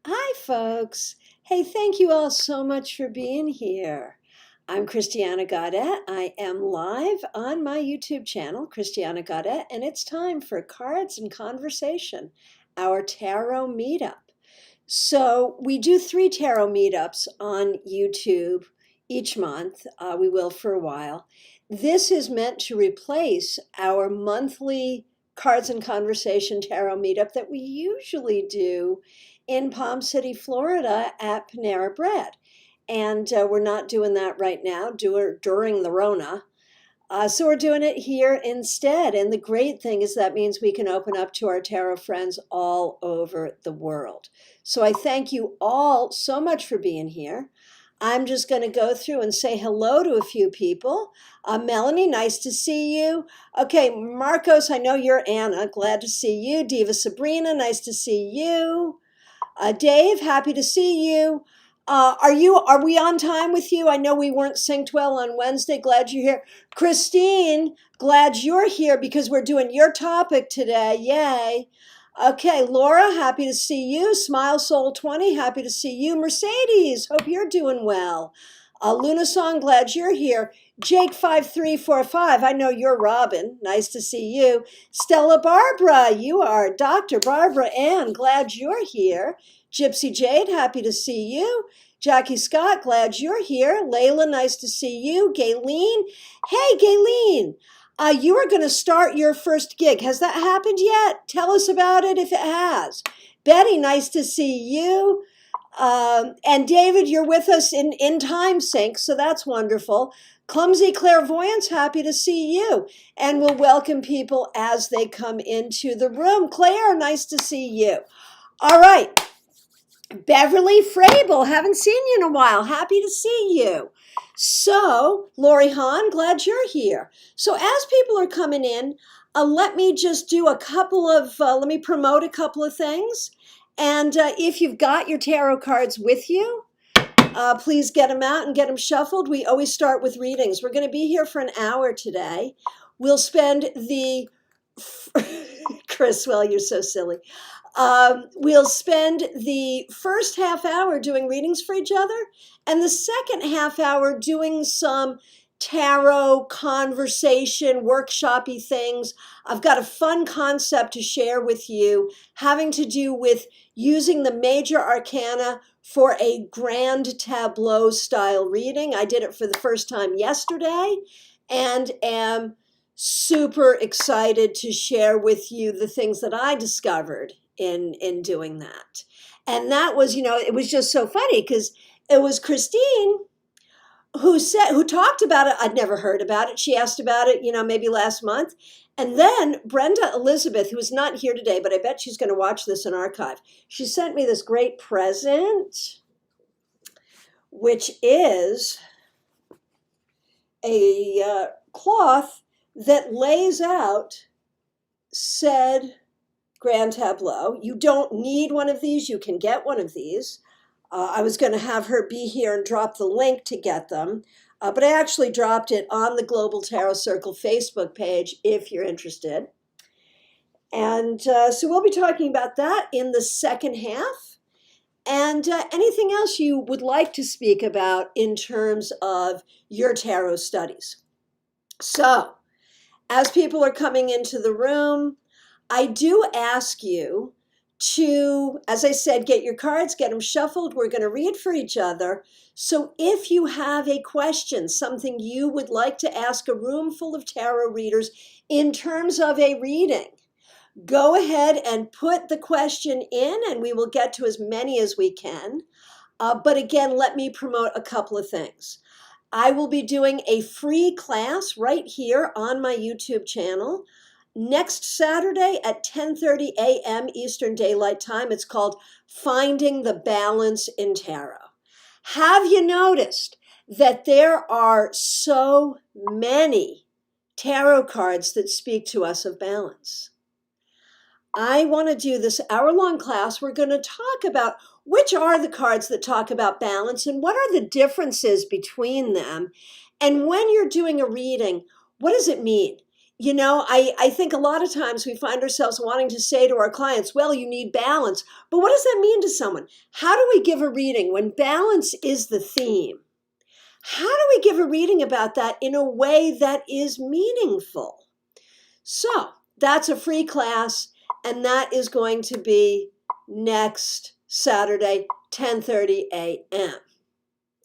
Hi, folks. Hey, thank you all so much for being here. I'm Christiana Gaudet. I am live on my YouTube channel, Christiana Gaudet, and it's time for Cards and Conversation, our tarot meetup. So we do 3 tarot meetups on YouTube each month. We will for a while. This is meant to replace our monthly Cards and Conversation tarot meetup that we usually do in Palm City, Florida at Panera Bread. And we're not doing that right now during the Rona. So we're doing it here instead. And the great thing is that means we can open up to our tarot friends all over the world. So I thank you all so much for being here. I'm just going to go through and say hello to a few people. Melanie, nice to see you. Okay, Marcos, I know you're Anna. Glad to see you. Diva Sabrina, nice to see you. Dave, happy to see you. Are we on time with you? I know we weren't synced well on Wednesday. Glad you're here. Christine, glad you're here because we're doing your topic today. Yay. Okay, Laura, happy to see you. Smile Soul 20, happy to see you. Mercedes, hope you're doing well. Luna Song, glad you're here. Jake 5345, I know you're Robin. Nice to see you. Stella Barbara, you are Dr. Barbara Ann. Glad you're here. Gypsy Jade, happy to see you. Jackie Scott, glad you're here. Layla, nice to see you. Gayleen, hey Gayleen, you are going to start your first gig. Has that happened yet? Tell us about it if it has. Betty, nice to see you. And David, you're with us in time sync, so that's wonderful. Clumsy Clairvoyance, happy to see you. And we'll welcome people as they come into the room. Claire, nice to see you. All right. Beverly Frabel, haven't seen you in a while. Happy to see you. So, Lori Hahn, glad you're here. So as people are coming in, let me just do let me promote a couple of things. And if you've got your tarot cards with you, please get them out and get them shuffled. We always start with readings. We're going to be here for an hour today. We'll spend Chris, well, you're so silly. We'll spend the first half hour doing readings for each other and the second half hour doing some tarot conversation, workshopy things. I've got a fun concept to share with you having to do with using the major arcana for a Grand Tableau style reading. I did it for the first time yesterday and am super excited to share with you the things that I discovered in doing that. And that was, it was just so funny because it was Christine who talked about it. I'd never heard about it. She asked about it, maybe last month. And then Brenda Elizabeth, who is not here today, but I bet she's going to watch this in archive. She sent me this great present, which is a cloth that lays out said Grand Tableau. You don't need one of these. You can get one of these. I was going to have her be here and drop the link to get them, but I actually dropped it on the Global Tarot Circle Facebook page if you're interested. And so we'll be talking about that in the second half. And anything else you would like to speak about in terms of your tarot studies. So, as people are coming into the room, I do ask you to, as I said, get your cards, get them shuffled. We're going to read for each other. So if you have a question, something you would like to ask a room full of tarot readers in terms of a reading, go ahead and put the question in and we will get to as many as we can. But again, let me promote a couple of things. I will be doing a free class right here on my YouTube channel next Saturday at 10:30 a.m. Eastern Daylight Time. It's called Finding the Balance in Tarot. Have you noticed that there are so many tarot cards that speak to us of balance? I want to do this hour-long class. We're going to talk about which are the cards that talk about balance and what are the differences between them. And when you're doing a reading, what does it mean? I think a lot of times we find ourselves wanting to say to our clients, well, you need balance. But what does that mean to someone? How do we give a reading when balance is the theme? How do we give a reading about that in a way that is meaningful? So that's a free class, and that is going to be next Saturday, 10:30 a.m.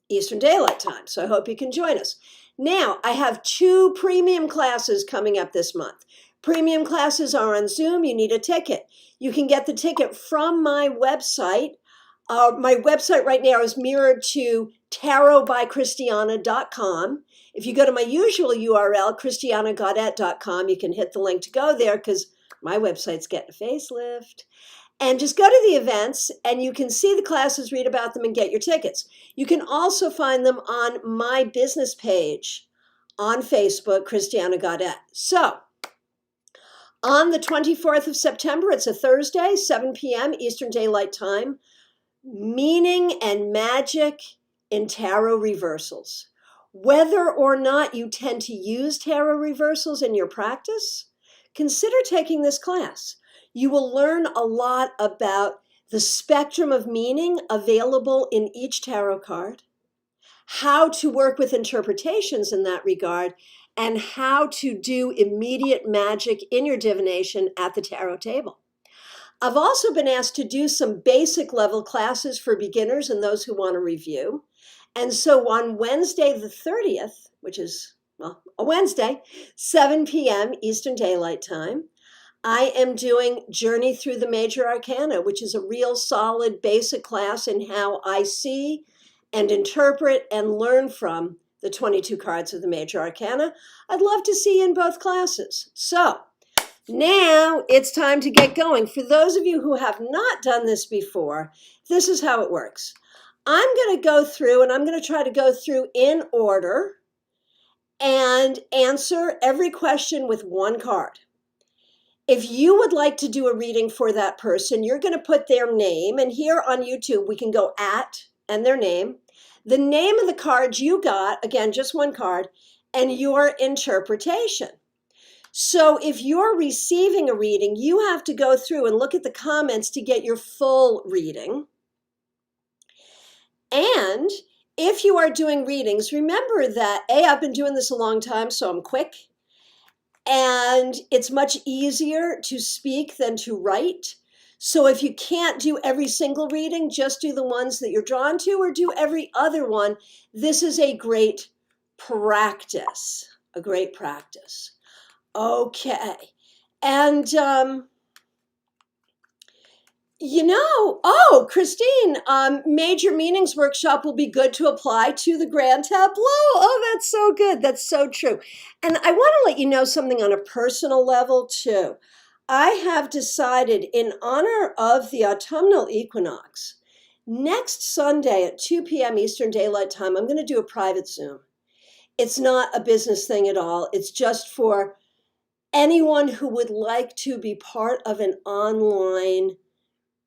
Eastern Daylight Time. So I hope you can join us. Now, I have 2 premium classes coming up this month. Premium classes are on Zoom. You need a ticket. You can get the ticket from my website. My website right now is mirrored to tarotbychristiana.com. If you go to my usual URL, christianagodet.com, you can hit the link to go there because my website's getting a facelift. And just go to the events and you can see the classes, read about them, and get your tickets. You can also find them on my business page on Facebook, Christiana Godet. So on the 24th of September, it's a Thursday, 7 p.m. Eastern Daylight Time, Meaning and Magic in Tarot Reversals. Whether or not you tend to use tarot reversals in your practice, consider taking this class. You will learn a lot about the spectrum of meaning available in each tarot card, how to work with interpretations in that regard, and how to do immediate magic in your divination at the tarot table. I've also been asked to do some basic level classes for beginners and those who want to review. And so on Wednesday the 30th, which is, well, a Wednesday, 7 p.m. Eastern Daylight Time, I am doing Journey Through the Major Arcana, which is a real solid basic class in how I see and interpret and learn from the 22 cards of the Major Arcana. I'd love to see you in both classes. So now it's time to get going. For those of you who have not done this before, this is how it works. I'm going to go through, and I'm going to try to go through in order and answer every question with one card. If you would like to do a reading for that person, you're going to put their name, and here on YouTube, we can go at and their name, the name of the card you got, again, just one card, and your interpretation. So if you're receiving a reading, you have to go through and look at the comments to get your full reading. And if you are doing readings, remember that, I've been doing this a long time, so I'm quick. And it's much easier to speak than to write. So if you can't do every single reading, just do the ones that you're drawn to or do every other one. This is a great practice, Okay. And, Christine, Major Meanings Workshop will be good to apply to the Grand Tableau. Oh, that's so good. That's so true. And I want to let you know something on a personal level, too. I have decided, in honor of the autumnal equinox, next Sunday at 2 p.m. Eastern Daylight Time, I'm going to do a private Zoom. It's not a business thing at all. It's just for anyone who would like to be part of an online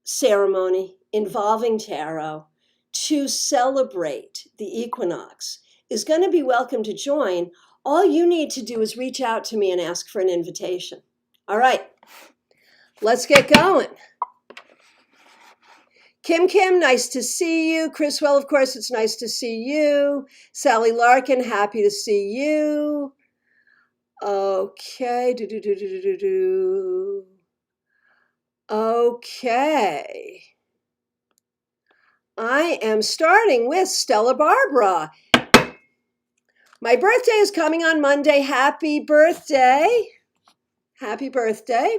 ceremony involving tarot to celebrate the equinox is going to be welcome to join. All you need to do is reach out to me and ask for an invitation. All right, let's get going. Kim, nice to see you. Chris, well, of course, it's nice to see you. Sally Larkin, happy to see you. Okay. Okay. I am starting with Stella Barbara. My birthday is coming on Monday. Happy birthday. Happy birthday.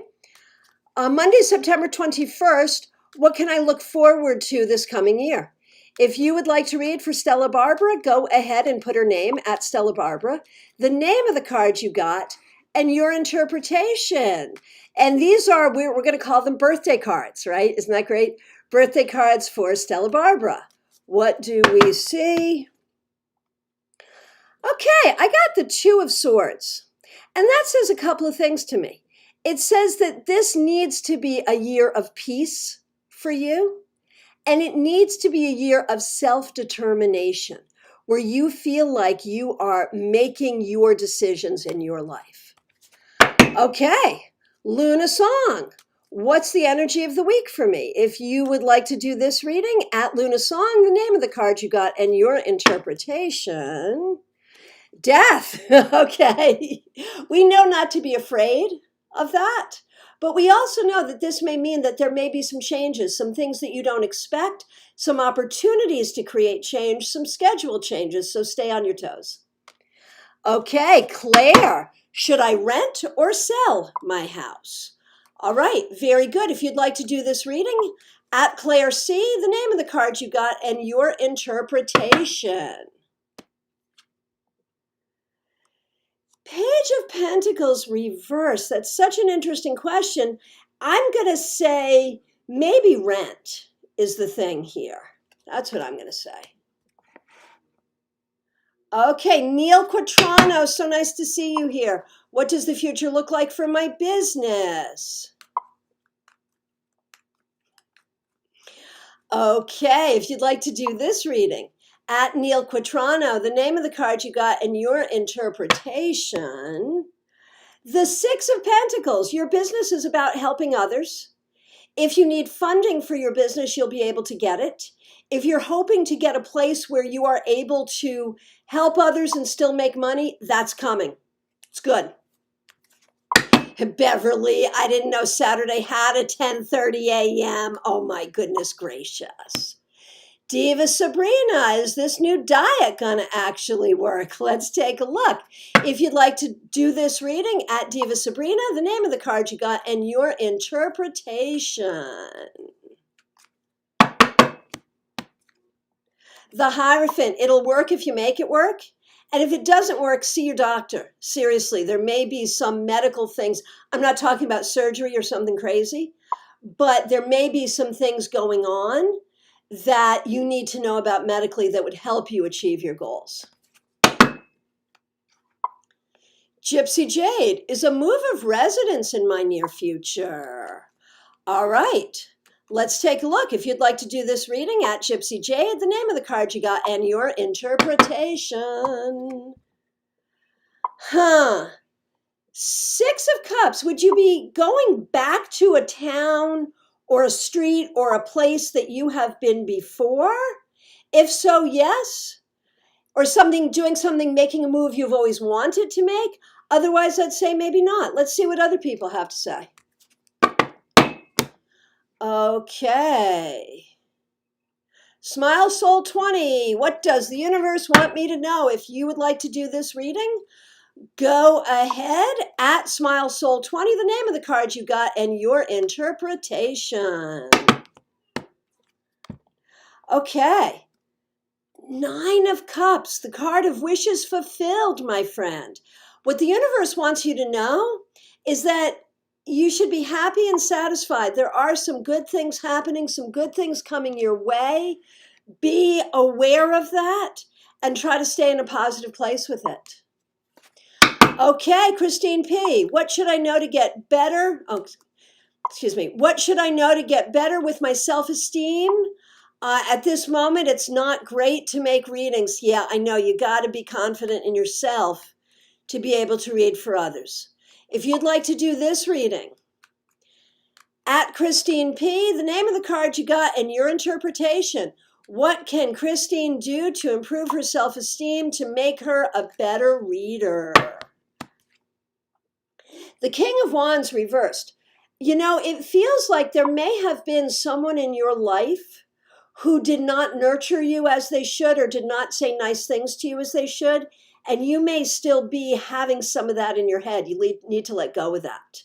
Monday, September 21st, what can I look forward to this coming year? If you would like to read for Stella Barbara, go ahead and put her name at Stella Barbara, the name of the card you got, and your interpretation. And these are, we're going to call them birthday cards, right? Isn't that great? Birthday cards for Stella Barbara. What do we see? Okay, I got the Two of Swords. And that says a couple of things to me. It says that this needs to be a year of peace for you. And it needs to be a year of self-determination, where you feel like you are making your decisions in your life. Okay, Luna Song. What's the energy of the week for me? If you would like to do this reading, at Luna Song, the name of the card you got and your interpretation. Death. Okay. We know not to be afraid of that, but we also know that this may mean that there may be some changes, some things that you don't expect, some opportunities to create change, some schedule changes. So stay on your toes. Okay, Claire, should I rent or sell my house? All right, very good. If you'd like to do this reading, at Claire C, the name of the card you got and your interpretation. Page of Pentacles reverse. That's such an interesting question. I'm going to say maybe rent is the thing here. That's what I'm going to say. Okay, Neil Quattrano, so nice to see you here. What does the future look like for my business? Okay, if you'd like to do this reading, at Neil Quattrano, the name of the card you got and your interpretation. The Six of Pentacles, your business is about helping others. If you need funding for your business, you'll be able to get it. If you're hoping to get a place where you are able to help others and still make money, that's coming. It's good. Beverly, I didn't know Saturday had a 10:30 a.m. Oh my goodness gracious. Diva Sabrina, is this new diet gonna actually work? Let's take a look. If you'd like to do this reading, at Diva Sabrina, the name of the card you got and your interpretation. The Hierophant, it'll work if you make it work. And if it doesn't work, see your doctor. Seriously, there may be some medical things. I'm not talking about surgery or something crazy, but there may be some things going on that you need to know about medically that would help you achieve your goals. Gypsy Jade, is a move of residence in my near future? All right, let's take a look. If you'd like to do this reading, at Gypsy Jade, the name of the card you got and your interpretation. Six of Cups, would you be going back to a town or a street or a place that you have been before? If so, yes. Or doing something, making a move you've always wanted to make. Otherwise, I'd say maybe not. Let's see what other people have to say. Okay. Smile Soul 20, what does the universe want me to know? If you would like to do this reading, go ahead, at Smile Soul 20, the name of the card you got and your interpretation. Okay. Nine of Cups, the card of wishes fulfilled, my friend. What the universe wants you to know is that you should be happy and satisfied. There are some good things happening, some good things coming your way. Be aware of that and try to stay in a positive place with it. Okay, Christine P., what should I know to get better? What should I know to get better with my self-esteem? At this moment, it's not great to make readings. Yeah, I know, you got to be confident in yourself to be able to read for others. If you'd like to do this reading, at Christine P., the name of the card you got and your interpretation. What can Christine do to improve her self-esteem to make her a better reader? The King of Wands reversed. You know, it feels like there may have been someone in your life who did not nurture you as they should or did not say nice things to you as they should, and you may still be having some of that in your head. You need to let go of that.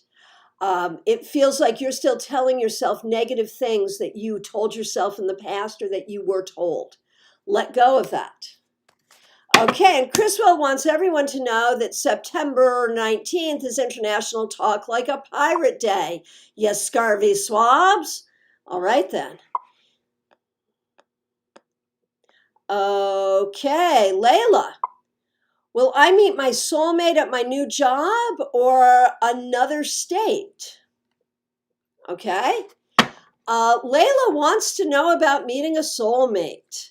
It feels like you're still telling yourself negative things that you told yourself in the past or that you were told. Let go of that. Okay, and Chriswell wants everyone to know that September 19th is International Talk Like a Pirate Day. Yes, scurvy swabs. All right, then. Okay, Layla. Will I meet my soulmate at my new job or another state? Okay. Layla wants to know about meeting a soulmate.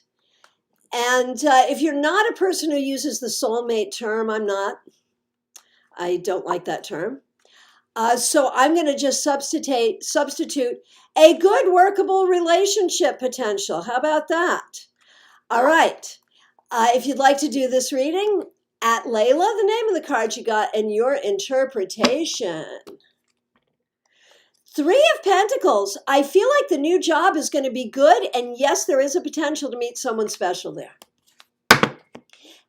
And if you're not a person who uses the soulmate term, I'm not. I don't like that term. So I'm going to just substitute a good workable relationship potential. How about that? All right. If you'd like to do this reading, at Layla, the name of the card you got, and your interpretation. Three of Pentacles. I feel like the new job is going to be good, and yes, there is a potential to meet someone special there.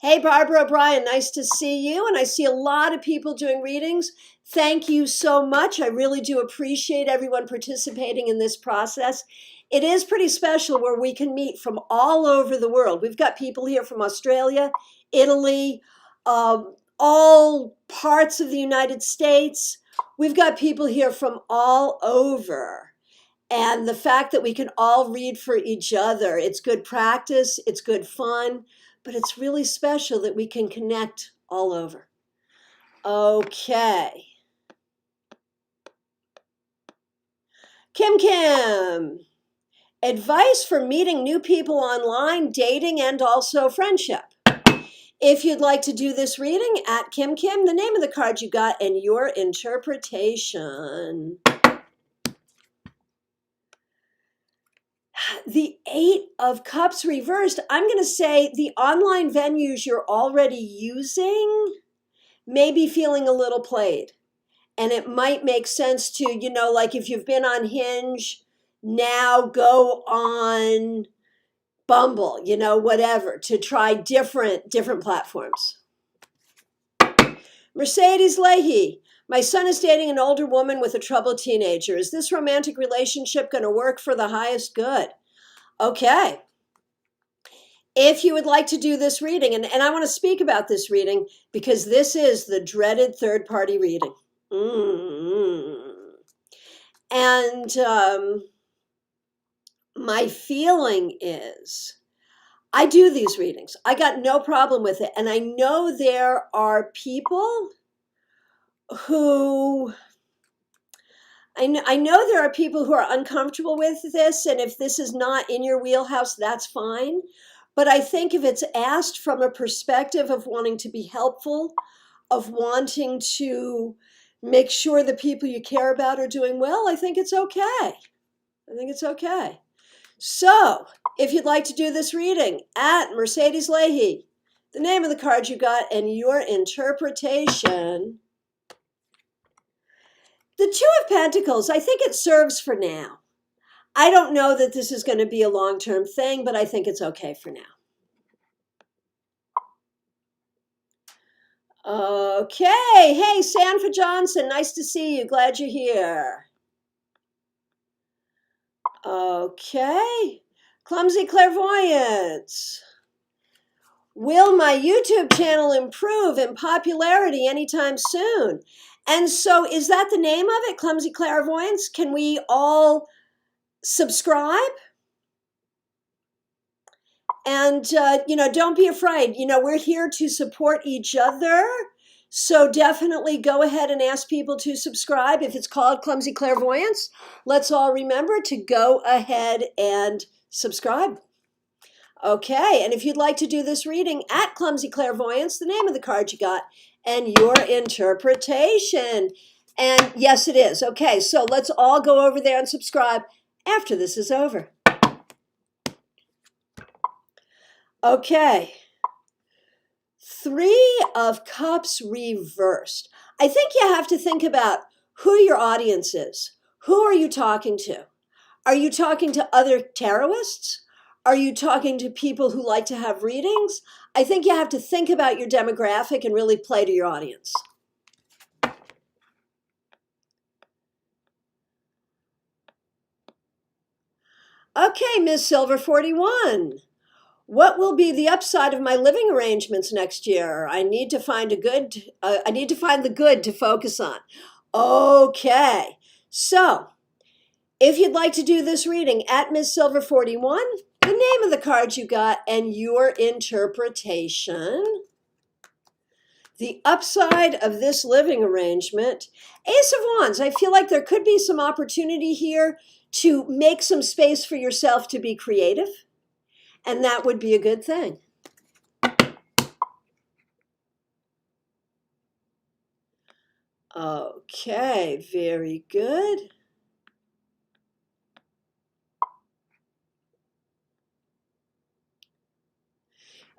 Hey, Barbara O'Brien, nice to see you. And I see a lot of people doing readings. Thank you so much. I really do appreciate everyone participating in this process. It is pretty special where we can meet from all over the world. We've got people here from Australia, Italy, all parts of the United States. We've got people here from all over. And the fact that we can all read for each other, it's good practice, it's good fun, but it's really special that we can connect all over. Okay. Kim. Advice for meeting new people online, dating, and also friendship. If you'd like to do this reading, at Kim, the name of the card you got, and your interpretation. The Eight of Cups reversed. I'm going to say the online venues you're already using may be feeling a little played. And it might make sense to, like if you've been on Hinge, now go on Bumble, whatever, to try different platforms. Mercedes Leahy. My son is dating an older woman with a troubled teenager. Is this romantic relationship going to work for the highest good? Okay. If you would like to do this reading, and I want to speak about this reading because this is the dreaded third-party reading. And my feeling is I do these readings. I got no problem with it. And I know there are people who I know there are people who are uncomfortable with this, and if this is not in your wheelhouse, that's fine. But I think if it's asked from a perspective of wanting to be helpful, of wanting to make sure the people you care about are doing well, I think it's okay. I think it's okay. So, if you'd like to do this reading, at Mercedes Leahy, the name of the card you got, and your interpretation. The Two of Pentacles, I think it serves for now. I don't know that this is going to be a long-term thing, but I think it's okay for now. Okay. Hey, Sanford Johnson, nice to see you. Glad you're here. Okay. Clumsy Clairvoyance. Will my YouTube channel improve in popularity anytime soon? And so is that the name of it, Clumsy Clairvoyance? Can we all subscribe? And, don't be afraid. We're here to support each other. So definitely go ahead and ask people to subscribe. If it's called Clumsy Clairvoyance, let's all remember to go ahead and subscribe. Okay, and if you'd like to do this reading, at Clumsy Clairvoyance, the name of the card you got, and your interpretation. And yes, it is. Okay, so let's all go over there and subscribe after this is over. Okay. Three of Cups reversed. I think you have to think about who your audience is. Who are you talking to? Are you talking to other tarotists? Are you talking to people who like to have readings? I think you have to think about your demographic and really play to your audience. Okay, Ms. Silver 41. What will be the upside of my living arrangements next year? I need to find the good to focus on. Okay, so if you'd like to do this reading, at Ms. Silver 41, the name of the card you got, and your interpretation. The upside of this living arrangement, Ace of Wands. I feel like there could be some opportunity here to make some space for yourself to be creative, and that would be a good thing. Okay, very good.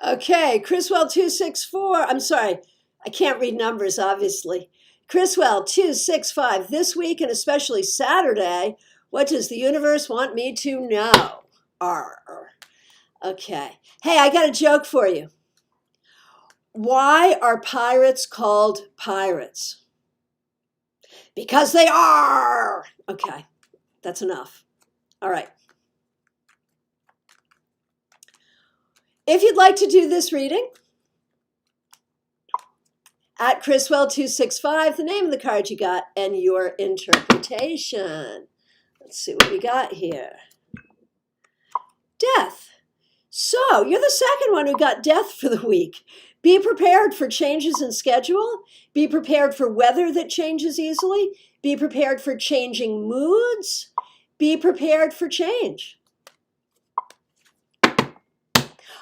Okay, Chriswell264, I'm sorry, I can't read numbers, obviously. Chriswell265, this week and especially Saturday, what does the universe want me to know? Arr. Okay. Hey, I got a joke for you. Why are pirates called pirates? Because they are. Okay, that's enough. All right. If you'd like to do this reading, at Chriswell265, the name of the card you got, and your interpretation. Let's see what we got here. Death. So, you're the second one who got death for the week. Be prepared for changes in schedule. Be prepared for weather that changes easily. Be prepared for changing moods. Be prepared for change.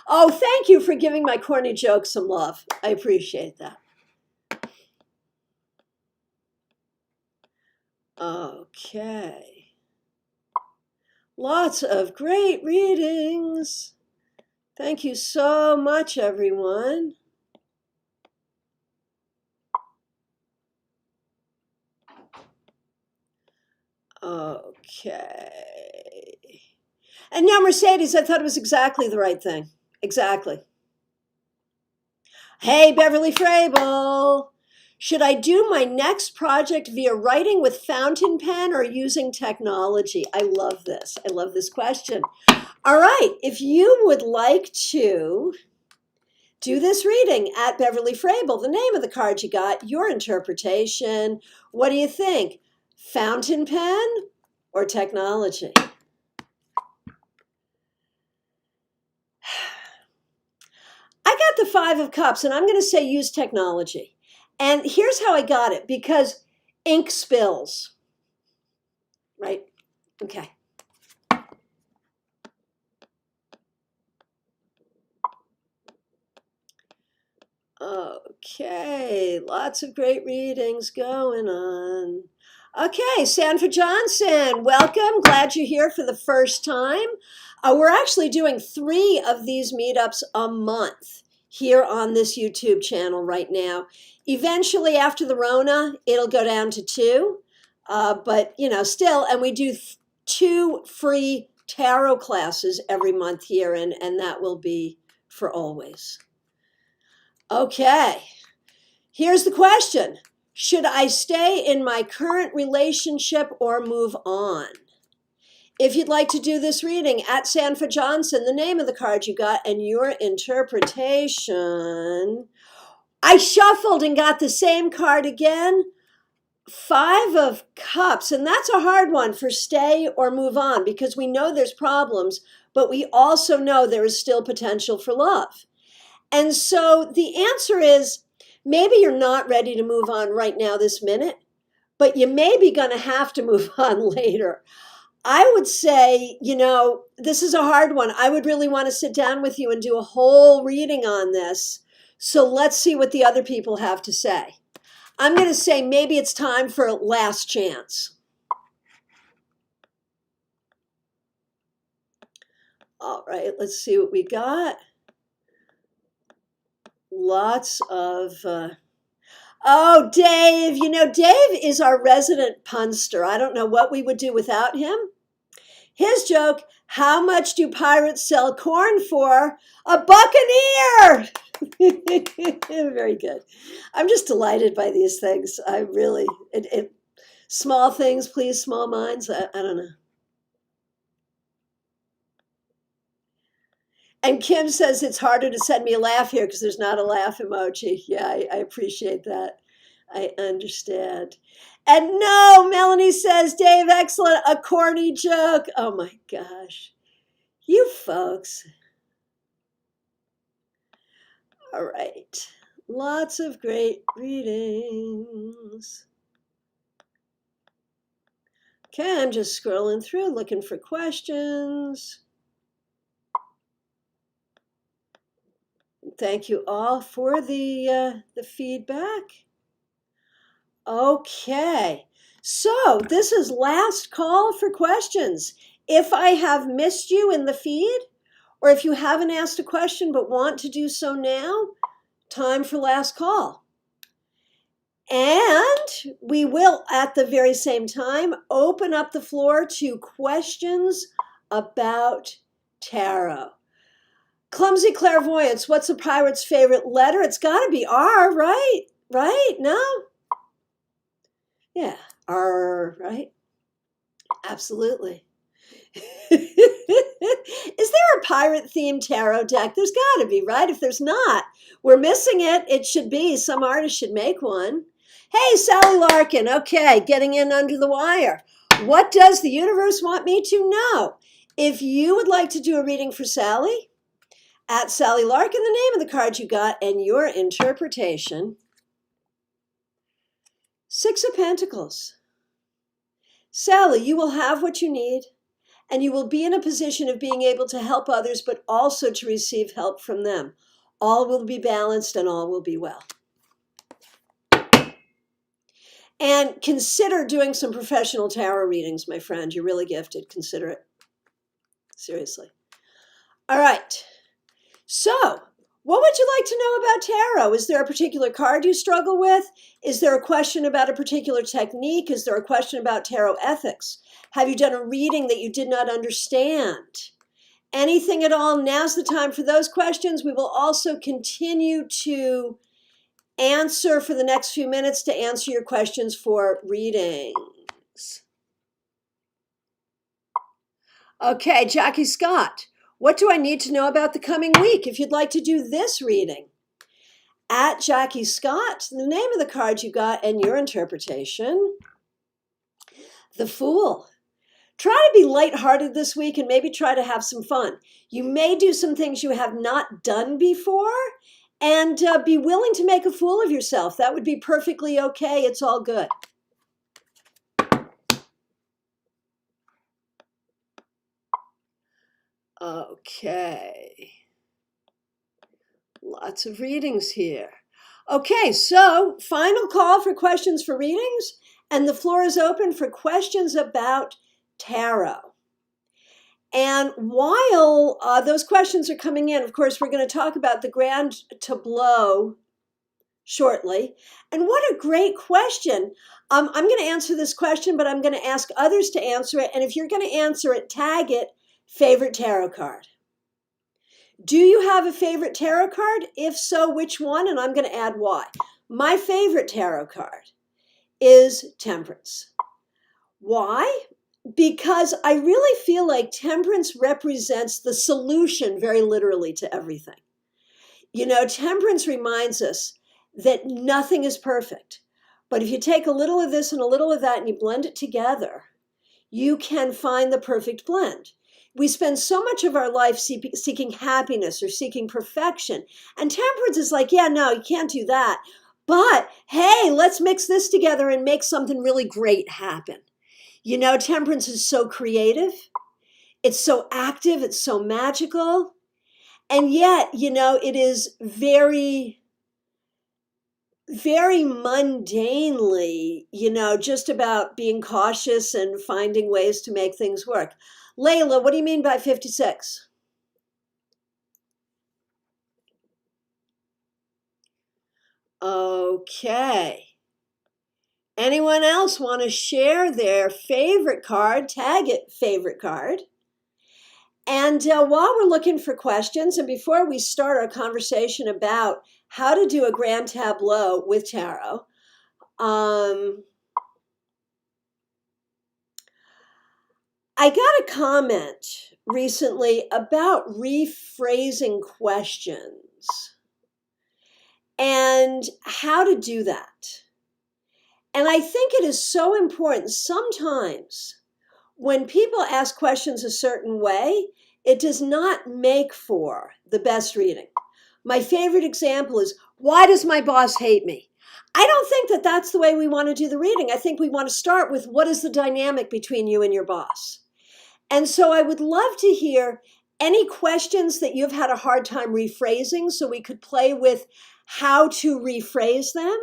Oh, thank you for giving my corny joke some love. I appreciate that. Okay. Lots of great readings. Thank you so much, everyone. Okay. And now, Mercedes, I thought it was exactly the right thing. Exactly. Hey, Beverly Frable. Should I do my next project via writing with fountain pen or using technology? I love this. I love this question. All right. If you would like to do this reading at Beverly Frable, the name of the card you got, your interpretation. What do you think? Fountain pen or technology? I got the 5 of Cups, and I'm going to say use technology. And here's how I got it, because ink spills, right? Okay. Okay, lots of great readings going on. Okay, Sanford Johnson, welcome. Glad you're here for the first time. We're actually doing 3 of these meetups a month here on this YouTube channel right now. Eventually, after the Rona, it'll go down to 2. But, still, and we do 2 free tarot classes every month here, and that will be for always. Okay, here's the question. Should I stay in my current relationship or move on? If you'd like to do this reading, at Sanford Johnson, the name of the card you got, and your interpretation. I shuffled and got the same card again. 5 of Cups, and that's a hard one for stay or move on, because we know there's problems, but we also know there is still potential for love. And so the answer is maybe you're not ready to move on right now, this minute, but you may be going to have to move on later. I would say, this is a hard one. I would really want to sit down with you and do a whole reading on this. So let's see what the other people have to say. I'm going to say maybe it's time for a last chance. All right, let's see what we got. Lots of... Oh, Dave, Dave is our resident punster. I don't know what we would do without him. His joke, how much do pirates sell corn for? A buccaneer! Very good. I'm just delighted by these things. I really, small things, please, small minds. I don't know. And Kim says it's harder to send me a laugh here because there's not a laugh emoji. Yeah, I appreciate that. I understand. And no, Melanie says, Dave, excellent. A corny joke. Oh my gosh. You folks. All right. Lots of great readings. Okay, I'm just scrolling through looking for questions. Thank you all for the feedback. Okay, so this is last call for questions. If I have missed you in the feed, or if you haven't asked a question but want to do so now, time for last call. And we will, at the very same time, open up the floor to questions about tarot. Clumsy clairvoyance, what's a pirate's favorite letter? It's got to be R, right? Right? No? Yeah, R, right? Absolutely. Is there a pirate-themed tarot deck? There's got to be, right? If there's not, we're missing it. It should be. Some artist should make one. Hey, Sally Larkin. Okay, getting in under the wire. What does the universe want me to know? If you would like to do a reading for Sally, at Sally Larkin, the name of the card you got, and your interpretation. Six of Pentacles. Sally, you will have what you need, and you will be in a position of being able to help others, but also to receive help from them. All will be balanced and all will be well. And consider doing some professional tarot readings, my friend. You're really gifted. Consider it. Seriously. All right. So, what would you like to know about tarot? Is there a particular card you struggle with? Is there a question about a particular technique? Is there a question about tarot ethics? Have you done a reading that you did not understand? Anything at all? Now's the time for those questions. We will also continue to answer for the next few minutes to answer your questions for readings. Okay, Jackie Scott, what do I need to know about the coming week if you'd like to do this reading? At Jackie Scott, the name of the card you got and your interpretation. The Fool. Try to be lighthearted this week and maybe try to have some fun. You may do some things you have not done before, and be willing to make a fool of yourself. That would be perfectly okay. It's all good. Okay. Lots of readings here. Okay, so final call for questions for readings, and the floor is open for questions about tarot. And while those questions are coming in, of course, we're going to talk about the Grand Tableau shortly. And what a great question. I'm going to answer this question, but I'm going to ask others to answer it. And if you're going to answer it, tag it favorite tarot card. Do you have a favorite tarot card? If so, which one? And I'm going to add why. My favorite tarot card is Temperance. Why? Because I really feel like Temperance represents the solution very literally to everything. You know, Temperance reminds us that nothing is perfect. But if you take a little of this and a little of that and you blend it together, you can find the perfect blend. We spend so much of our life seeking happiness or seeking perfection. And Temperance is like, yeah, no, you can't do that. But hey, let's mix this together and make something really great happen. You know, Temperance is so creative. It's so active. It's so magical. And yet, you know, it is very, very mundanely, you know, just about being cautious and finding ways to make things work. Layla, what do you mean by 56? Okay. Anyone else want to share their favorite card? Tag it favorite card. And while we're looking for questions, and before we start our conversation about how to do a Grand Tableau with tarot, I got a comment recently about rephrasing questions and how to do that. And I think it is so important. Sometimes when people ask questions a certain way, it does not make for the best reading. My favorite example is, why does my boss hate me? I don't think that that's the way we want to do the reading. I think we want to start with, what is the dynamic between you and your boss? And so I would love to hear any questions that you've had a hard time rephrasing so we could play with how to rephrase them.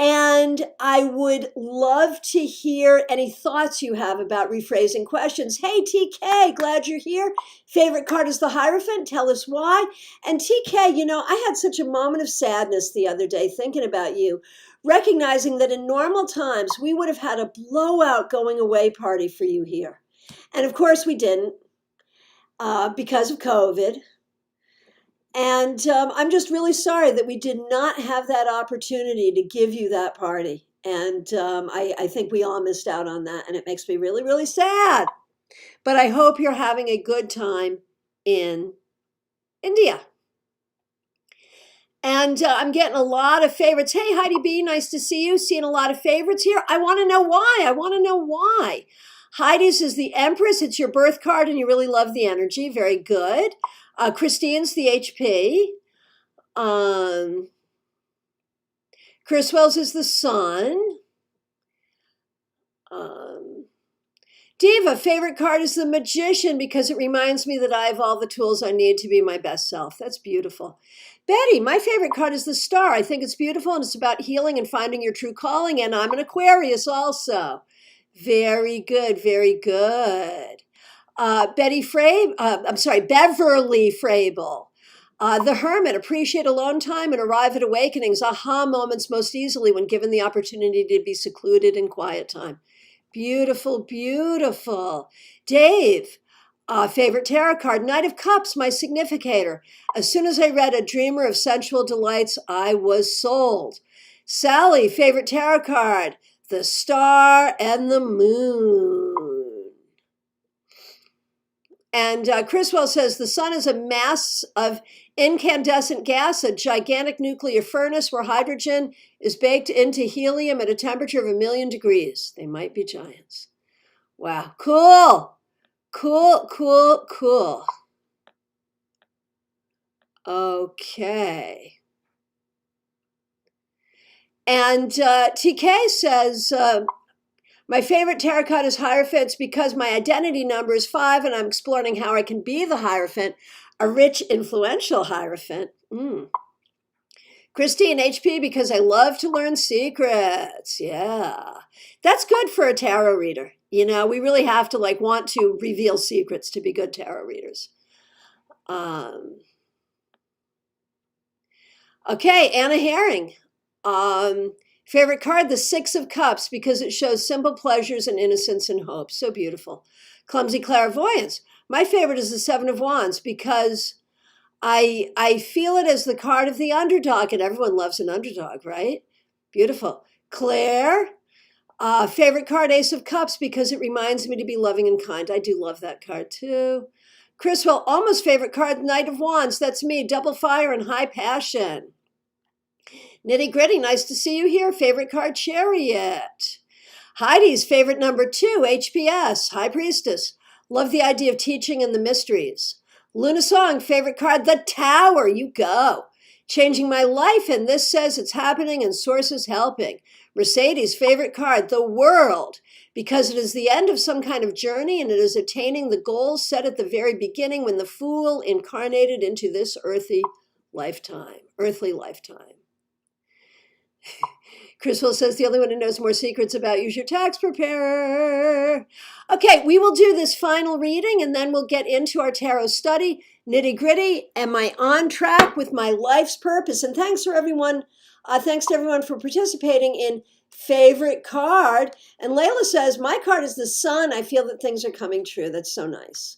And I would love to hear any thoughts you have about rephrasing questions. Hey, TK, glad you're here. Favorite card is the Hierophant. Tell us why. And TK, you know, I had such a moment of sadness the other day thinking about you, recognizing that in normal times, we would have had a blowout going away party for you here. And of course we didn't because of COVID. And I'm just really sorry that we did not have that opportunity to give you that party. And I think we all missed out on that. And it makes me really, really sad. But I hope you're having a good time in India. And I'm getting a lot of favorites. Hey, Heidi B, nice to see you. Seeing a lot of favorites here. I want to know why. I want to know why. Heidi's is the Empress. It's your birth card and you really love the energy. Very good. Christine's the HP. Chriswell's is the Sun. Diva, favorite card is the Magician because it reminds me that I have all the tools I need to be my best self. That's beautiful. Betty, my favorite card is the Star. I think it's beautiful and it's about healing and finding your true calling. And I'm an Aquarius also. Very good, very good. Beverly Frable. The Hermit, appreciate alone time and arrive at awakenings, aha moments most easily when given the opportunity to be secluded in quiet time. Beautiful, beautiful. Dave, favorite tarot card, Knight of Cups, my significator. As soon as I read A Dreamer of Sensual Delights, I was sold. Sally, favorite tarot card, the Star and the Moon. And Chriswell says, the sun is a mass of incandescent gas, a gigantic nuclear furnace where hydrogen is baked into helium at a temperature of 1,000,000 degrees. They might be giants. Wow, cool, cool, cool, cool. Okay. And TK says, my favorite tarot card is Hierophant because my identity number is 5 and I'm exploring how I can be the Hierophant, a rich, influential Hierophant. Christine, HP, because I love to learn secrets. Yeah, that's good for a tarot reader. You know, we really have to want to reveal secrets to be good tarot readers. Okay, Anna Herring. Favorite card, the Six of Cups, because it shows simple pleasures and innocence and hope. So beautiful. Clumsy Clairvoyance. My favorite is the Seven of Wands because I feel it as the card of the underdog, and everyone loves an underdog, right? Beautiful. Claire, favorite card, Ace of Cups, because it reminds me to be loving and kind. I do love that card too. Chriswell, almost favorite card, Knight of Wands. That's me, double fire and high passion. Nitty Gritty, nice to see you here. Favorite card, Chariot. Heidi's favorite number 2, HPS, High Priestess. Love the idea of teaching and the mysteries. Luna Song, favorite card, the Tower. You go. Changing my life, and this says it's happening and Source is helping. Mercedes, favorite card, the World, because it is the end of some kind of journey and it is attaining the goals set at the very beginning when the Fool incarnated into this earthly lifetime. Chriswell says the only one who knows more secrets about you is your tax preparer. Okay, we will do this final reading and then we'll get into our tarot study. Nitty gritty, am I on track with my life's purpose? And thanks to everyone for participating in favorite card. And Layla says, my card is the Sun. I feel that things are coming true. That's so nice.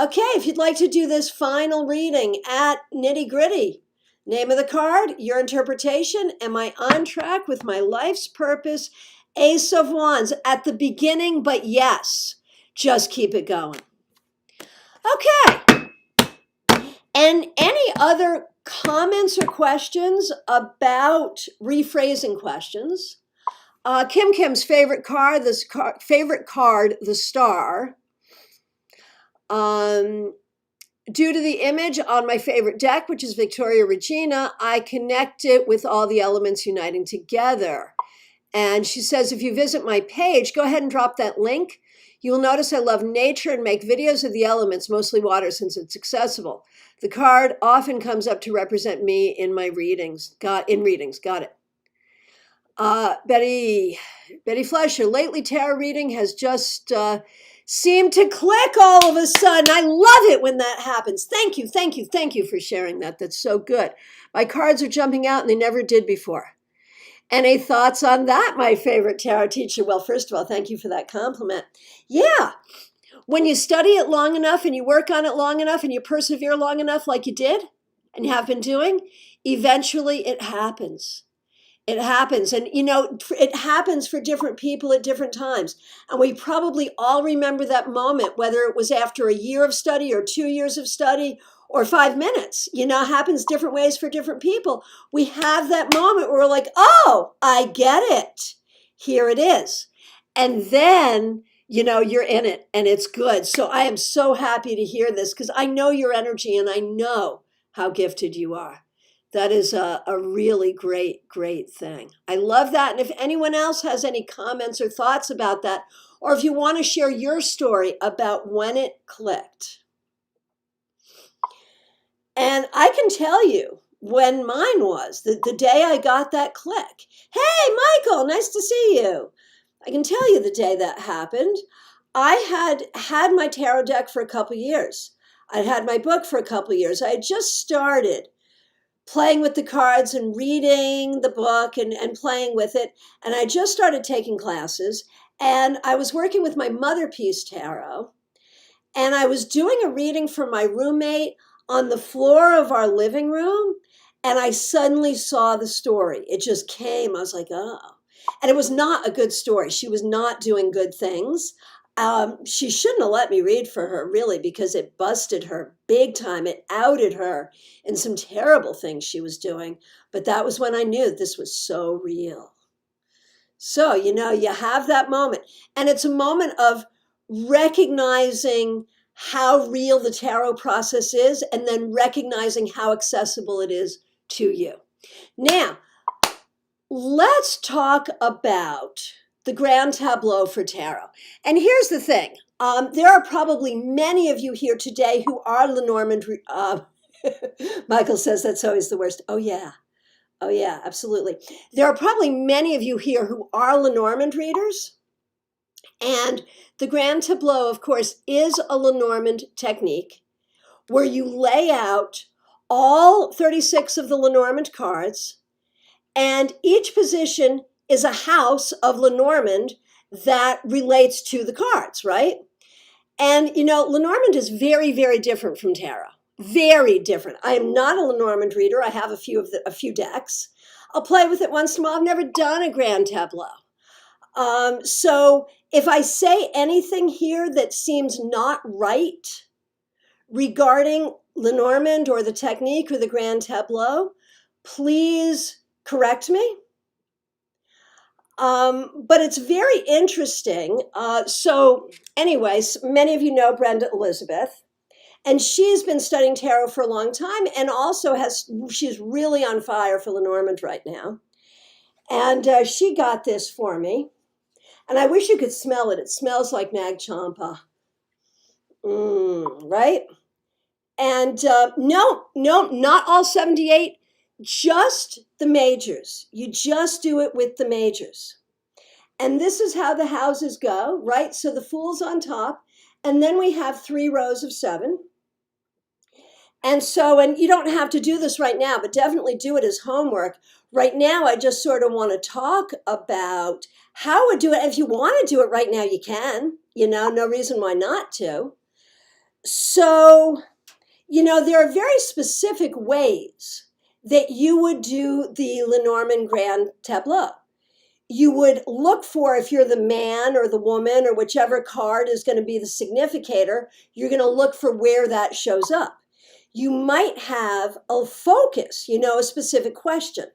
Okay, if you'd like to do this final reading at Nitty Gritty, name of the card, your interpretation, am I on track with my life's purpose? Ace of Wands, at the beginning, but yes, just keep it going. Okay, and any other comments or questions about rephrasing questions? Kim's favorite card, the Star. Due to the image on my favorite deck, which is Victoria Regina, I connect it with all the elements uniting together. And she says, if you visit my page, go ahead and drop that link. You'll notice I love nature and make videos of the elements, mostly water, since it's accessible. The card often comes up to represent me in my readings. Got it. Betty Fleischer, lately tarot reading has just seemed to click all of a sudden. I love it when that happens. Thank you, thank you, thank you for sharing that. That's so good. My cards are jumping out and they never did before. Any thoughts on that, my favorite tarot teacher? Well, first of all, thank you for that compliment. Yeah, when you study it long enough and you work on it long enough and you persevere long enough like you did and have been doing, eventually it happens. It happens. And, it happens for different people at different times. And we probably all remember that moment, whether it was after a year of study or 2 years of study or 5 minutes. It happens different ways for different people. We have that moment where we're like, oh, I get it. Here it is. And then, you're in it and it's good. So I am so happy to hear this because I know your energy and I know how gifted you are. That is a really great, great thing. I love that. And if anyone else has any comments or thoughts about that, or if you want to share your story about when it clicked. And I can tell you when mine was, the day I got that click. Hey, Michael, nice to see you. I can tell you the day that happened. I had my tarot deck for a couple years. I'd had my book for a couple years. I had just started playing with the cards and reading the book and playing with it. And I just started taking classes and I was working with my Mother Peace Tarot. And I was doing a reading for my roommate on the floor of our living room. And I suddenly saw the story. It just came. I was like, oh. And it was not a good story. She was not doing good things. She shouldn't have let me read for her, really, because it busted her big time. It outed her in some terrible things she was doing. But that was when I knew this was so real. So, you have that moment. And it's a moment of recognizing how real the tarot process is and then recognizing how accessible it is to you. Now, let's talk about the Grand Tableau for tarot. And here's the thing. There are probably many of you here today who are Lenormand. Michael says that's always the worst. Oh, yeah. Oh, yeah, absolutely. There are probably many of you here who are Lenormand readers. And the Grand Tableau, of course, is a Lenormand technique where you lay out all 36 of the Lenormand cards, and each position is a house of Lenormand that relates to the cards, right? And, Lenormand is very, very different from tarot. Very different. I am not a Lenormand reader. I have a few decks. I'll play with it once in a while. I've never done a Grand Tableau. So if I say anything here that seems not right regarding Lenormand or the technique or the Grand Tableau, please correct me. But it's very interesting. So anyways, many of you know Brenda Elizabeth, and she's been studying tarot for a long time and also she's really on fire for Lenormand right now. And she got this for me. And I wish you could smell it. It smells like Nag Champa. Right? And no, not all 78. Just the majors. You just do it with the majors. And this is how the houses go, right? So the Fool's on top, and then we have 3 rows of 7. And you don't have to do this right now, but definitely do it as homework. Right now, I just sort of want to talk about how we do it. If you want to do it right now, you can, no reason why not to. So, there are very specific ways that you would do the Lenormand Grand Tableau. You would look for, if you're the man or the woman or whichever card is going to be the significator, you're going to look for where that shows up. You might have a focus, a specific question.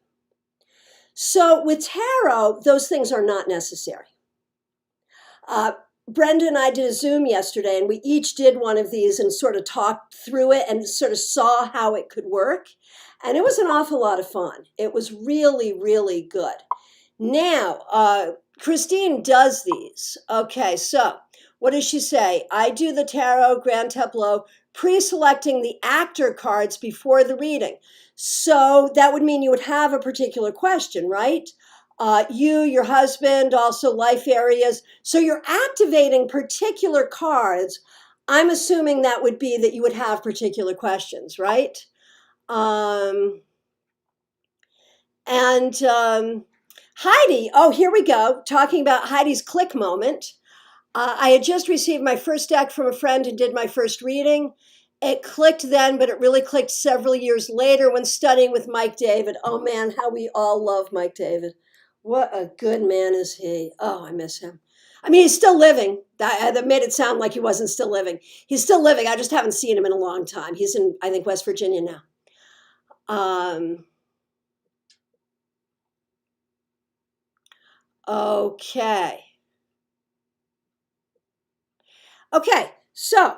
So with tarot, those things are not necessary. Brenda and I did a Zoom yesterday, and we each did one of these and sort of talked through it and sort of saw how it could work. And it was an awful lot of fun. It was really, really good. Now, Christine does these. Okay, so what does she say? I do the tarot Grand Tableau pre-selecting the actor cards before the reading. So that would mean you would have a particular question, right? you, your husband, also life areas. So you're activating particular cards. I'm assuming that would be that you would have particular questions, right? Um, and Heidi, oh, here we go, talking about Heidi's click moment. I had just received my first deck from a friend and did my first reading. It clicked then, but it really clicked several years later when studying with Mike David. Oh man, how we all love Mike David. What a good man is he. Oh, I miss him. I mean, he's still living. That made it sound like he wasn't still living. He's still living. I just haven't seen him in a long time. He's in, I think, West Virginia now. Okay. Okay, so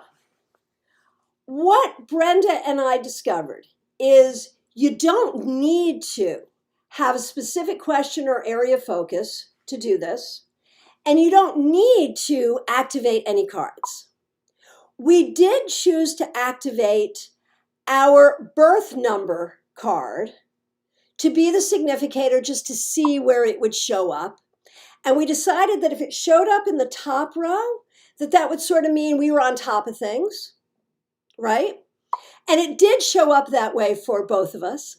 what Brenda and I discovered is you don't need to have a specific question or area of focus to do this, and you don't need to activate any cards. We did choose to activate our birth number card to be the significator just to see where it would show up. And we decided that if it showed up in the top row, that would sort of mean we were on top of things, right? And it did show up that way for both of us.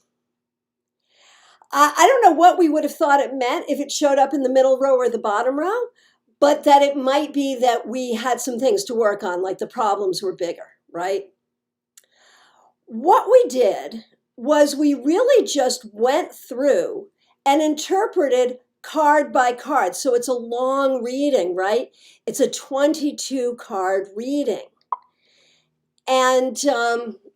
I don't know what we would have thought it meant if it showed up in the middle row or the bottom row, but that it might be that we had some things to work on, like the problems were bigger, right? What we did was we really just went through and interpreted card by card. So it's a long reading, right? It's a 22 card reading. And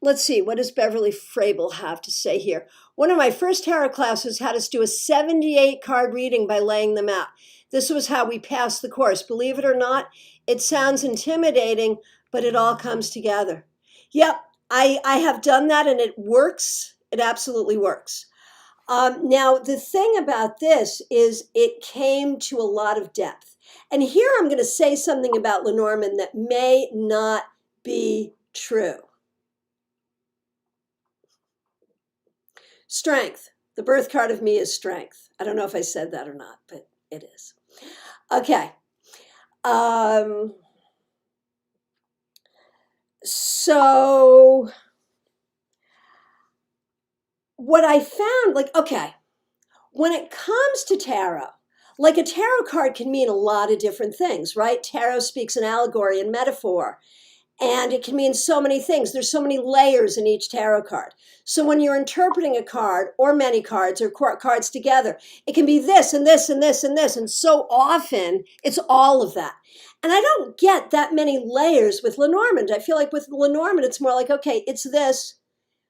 let's see, what does Beverly Frabel have to say here? One of my first tarot classes had us do a 78 card reading by laying them out. This was how we passed the course. Believe it or not, it sounds intimidating, but it all comes together. Yep, I have done that and it works. It absolutely works. Now, the thing about this is it came to a lot of depth. And here I'm going to say something about Lenormand that may not be true. Strength. The birth card of me is strength. I don't know if I said that or not, but it is. Okay. So what I found, like, okay, when it comes to tarot, like a tarot card can mean a lot of different things, right? Tarot speaks in allegory and metaphor, and it can mean so many things. There's so many layers in each tarot card. So when you're interpreting a card or many cards or cards together, it can be this and this and this and this. And so often it's all of that. And I don't get that many layers with Lenormand. I feel like with Lenormand, it's more like, okay, it's this,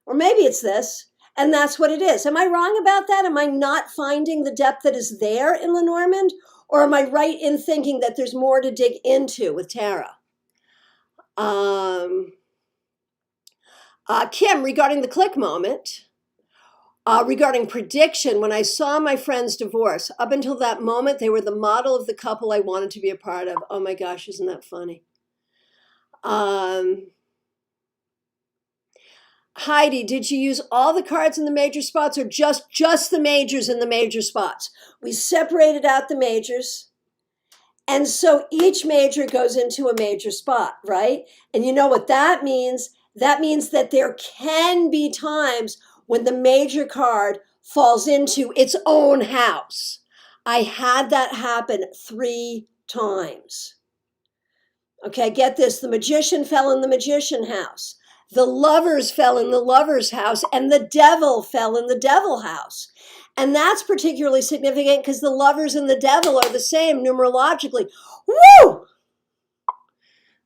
or maybe it's this, and that's what it is. Am I wrong about that? Am I not finding the depth that is there in Lenormand? Or am I right in thinking that there's more to dig into with tarot? Kim, regarding the click moment, regarding prediction, when I saw my friend's divorce, up until that moment, they were the model of the couple I wanted to be a part of. Oh my gosh, isn't that funny? Heidi, did you use all the cards in the major spots or just the majors in the major spots? We separated out the majors. And so each major goes into a major spot, right? And you know what that means? That means that there can be times when the major card falls into its own house. I had that happen 3 times. Okay, get this. The magician fell in the magician house. The lovers fell in the lover's house, and the devil fell in the devil house. And that's particularly significant because the lovers and the devil are the same numerologically. Woo!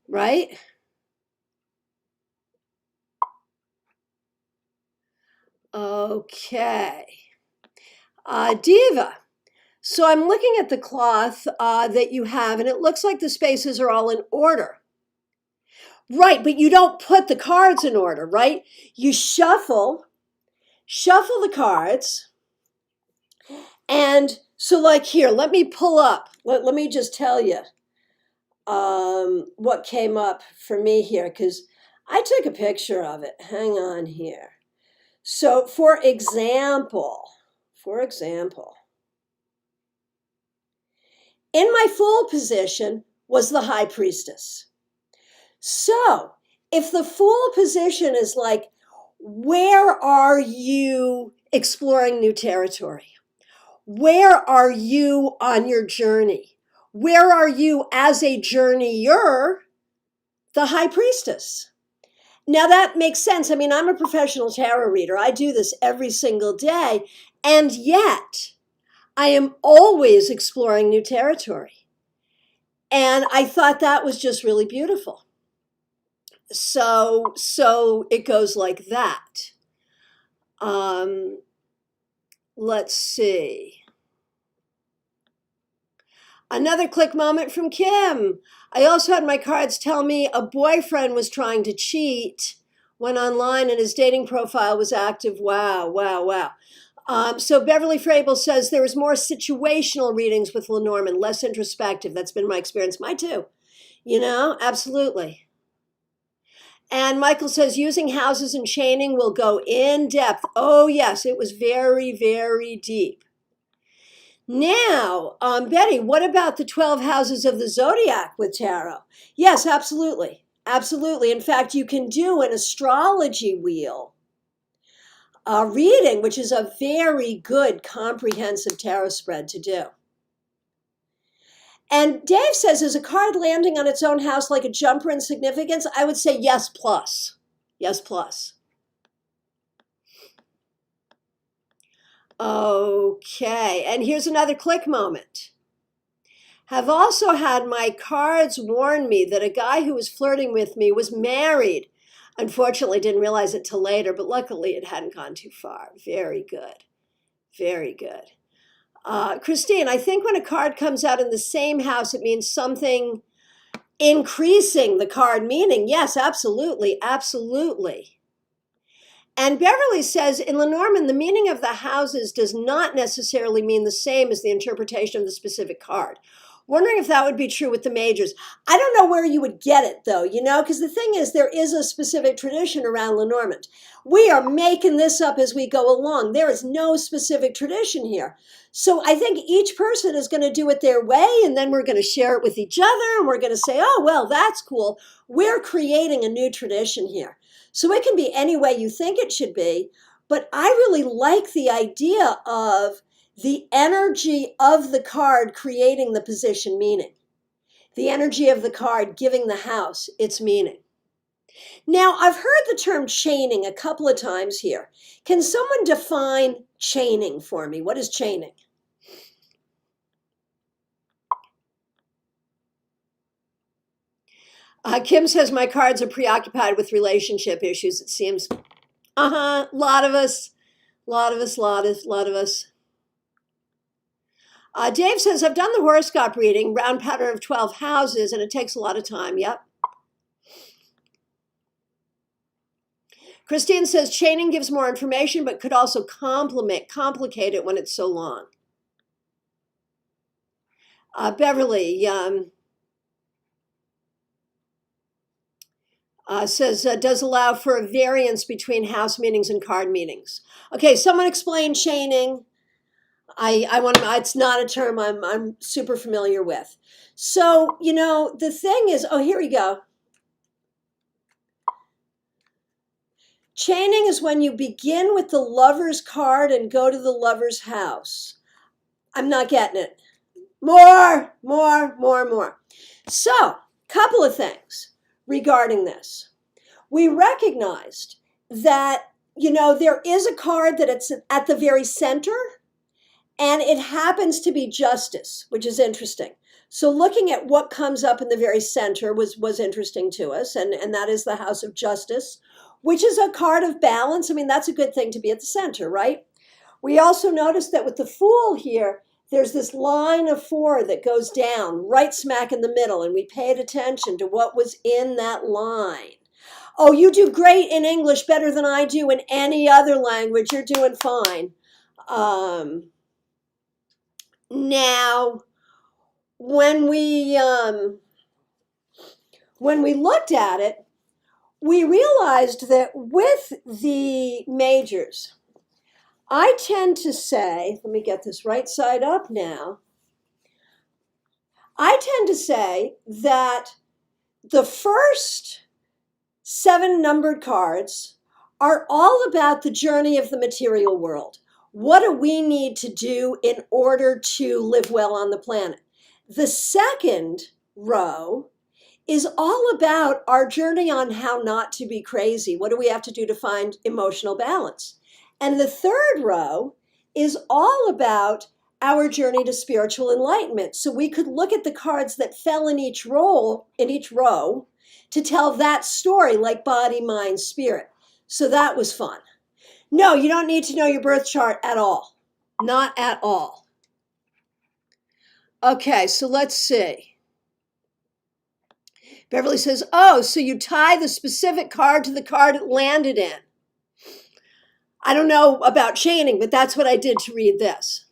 Right? Okay. Diva. So I'm looking at the cloth that you have, and it looks like the spaces are all in order. Right, but you don't put the cards in order, right? You shuffle the cards. And so like here, let me pull up. Let me just tell you what came up for me here, because I took a picture of it. Hang on here. So for example, In my Fool position was the High Priestess. So if the Fool position is like, where are you exploring new territory? Where are you on your journey? Where are you as a journeyer? The High Priestess. Now that makes sense. I mean, I'm a professional tarot reader. I do this every single day. And yet I am always exploring new territory. And I thought that was just really beautiful. So it goes like that. Let's see. Another click moment from Kim. I also had my cards tell me a boyfriend was trying to cheat, went online and his dating profile was active. Wow, wow, wow. So Beverly Frable says there was more situational readings with Lenormand, less introspective. That's been my experience. Mine too. Absolutely. And Michael says using houses and chaining will go in depth. Oh, yes, it was very, very deep. Now, Betty, what about the 12 houses of the zodiac with tarot? Yes, absolutely. Absolutely. In fact, you can do an astrology wheel reading, which is a very good comprehensive tarot spread to do. And Dave says, is a card landing on its own house like a jumper in significance? I would say yes, plus. Yes, plus. Okay, and here's another click moment. Have also had my cards warn me that a guy who was flirting with me was married. Unfortunately, didn't realize it till later, but luckily it hadn't gone too far. Very good. Very good. Christine, I think when a card comes out in the same house, it means something increasing the card meaning. Yes, absolutely, absolutely. And Beverly says, in Lenormand, the meaning of the houses does not necessarily mean the same as the interpretation of the specific card. Wondering if that would be true with the majors. I don't know where you would get it, though, because the thing is, there is a specific tradition around Lenormand. We are making this up as we go along. There is no specific tradition here. So I think each person is going to do it their way, and then we're going to share it with each other, and we're going to say, oh, well, that's cool. We're creating a new tradition here. So it can be any way you think it should be, but I really like the idea of the energy of the card creating the position meaning, the energy of the card giving the house its meaning. Now, I've heard the term chaining a couple of times here. Can someone define chaining for me? What is chaining? Kim says my cards are preoccupied with relationship issues, it seems. A lot of us. Dave says, I've done the horoscope reading, round pattern of 12 houses, and it takes a lot of time. Yep. Christine says, chaining gives more information, but could also complicate it when it's so long. Beverly says, does allow for a variance between house meanings and card meanings. Okay, someone explain chaining. I want to, it's not a term I'm super familiar with. So, the thing is, here we go. Chaining is when you begin with the lover's card and go to the lover's house. I'm not getting it. More. So, couple of things regarding this. We recognized that, there is a card that it's at the very center, and it happens to be justice, which is interesting. So looking at what comes up in the very center was interesting to us, and that is the House of Justice, which is a card of balance. I mean, that's a good thing to be at the center, right? We also noticed that with the Fool here, there's this line of 4 that goes down right smack in the middle, and we paid attention to what was in that line. Oh, you do great in English, better than I do in any other language. You're doing fine. Now, when we looked at it, we realized that with the majors, I tend to say, let me get this right side up now. I tend to say that the first 7 numbered cards are all about the journey of the material world. What do we need to do in order to live well on the planet? The second row is all about our journey on how not to be crazy. What do we have to do to find emotional balance? And the third row is all about our journey to spiritual enlightenment. So we could look at the cards that fell in each row, to tell that story, like body, mind, spirit. So that was fun. No, you don't need to know your birth chart at all. Not at all. Okay, so let's see. Beverly says, oh, so you tie the specific card to the card it landed in. I don't know about chaining, but that's what I did to read this.